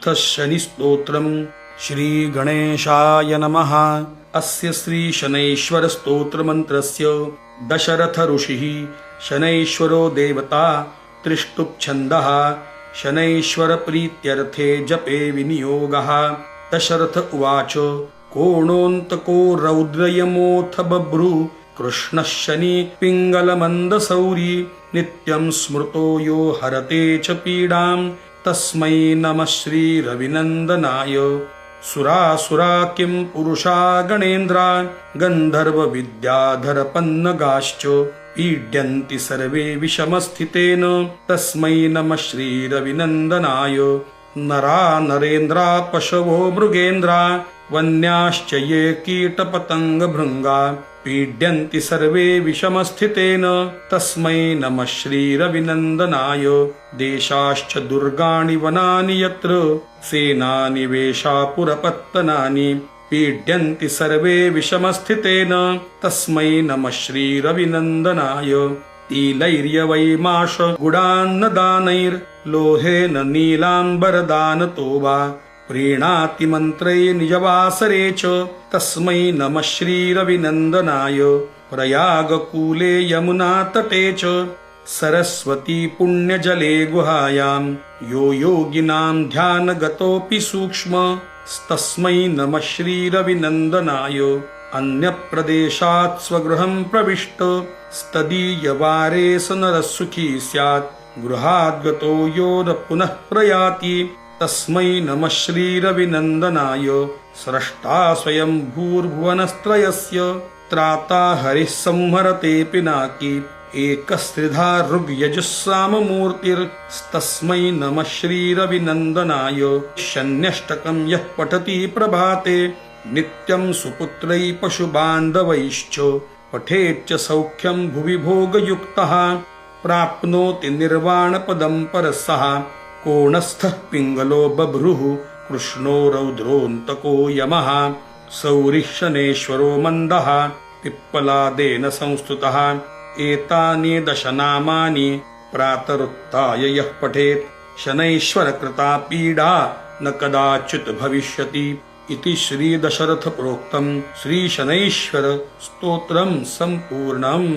शनिस्तोत्रम्। श्रीगणेशाय नमः। अस्य श्रीशनैश्वरस्तोत्रमन्त्रस्य दशरथ ऋषिः शनैश्वरो देवता त्रिष्टुप्छन्दः शनैश्वरप्रीत्यर्थे जपे विनियोगः। दशरथ उवाच कोणोऽन्तको रौद्रयमोऽथ बभ्रु कृष्णः शनि पिङ्गलमन्दसौरी नित्यं स्मृतो यो हरते च पीडां तस्मै नमः श्रीरविनन्दनाय। सुरासुरा किं पुरुषा गणेन्द्रा गन्धर्वविद्याधरपन्नगाश्च पीड्यन्ति सर्वे विषमस्थितेन तस्मै नमः श्रीरविनन्दनाय। नरा नरेन्द्रा पशवो मृगेन्द्रा वन्याश्च ये कीटपतङ्गभृङ्गा पीड्यन्ति सर्वे विषमस्थितेन तस्मै नमः श्रीरविनन्दनाय। देशाश्च दुर्गाणि वनानि यत्र सेनानिवेशापुरपत्तनानि पीड्यन्ति सर्वे विषमस्थितेन तस्मै नमः श्रीरविनन्दनाय। तिलैर्यवैमाश गुडान्नदानैर्लोहेन नीलाम्बरदानतो वा प्रीणाति मन्त्रै निजवासरे च तस्मै नमः श्रीरविनन्दनाय। प्रयागकूले यमुनातटे च सरस्वती पुण्यजले गुहायां यो योगिनां ध्यानगतोऽपि सूक्ष्म तस्मै नमः श्रीरविनन्दनाय। अन्यप्रदेशात् स्वगृहं प्रविष्ट स्तदीयवारे स नरः सुखी स्यात् गृहाद्गतो यो न पुनः प्रयाति तस्मै नमः श्रीरविनन्दनाय। स्रष्टा स्वयं भूर्भुवनस्त्रयस्य त्राता हरिः संहरते पिनाकी एकस्त्रिधा ऋग्यजुस्साममूर्तिस्तस्मै नमः श्रीरविनन्दनाय। शन्यष्टकं यः पठति प्रभाते नित्यं सुपुत्रै पशुबान्धवैश्च पठेच्च सौख्यं भुवि भोगयुक्तः प्राप्नोति निर्वाणपदं परसः। कोणस्थः पिङ्गलो बभ्रुः कृष्णो रौद्रोऽन्तको यमः सौरिः शनेश्वरो मन्दः पिप्पलादेन संस्तुतः। एतानि दशनामानि प्रातरुत्थाय यः पठेत् शनैश्वरकृता पीडा न कदाचित् भविष्यति इति श्रीदशरथ प्रोक्तं श्रीशनैश्वर स्तोत्रं सम्पूर्णम्।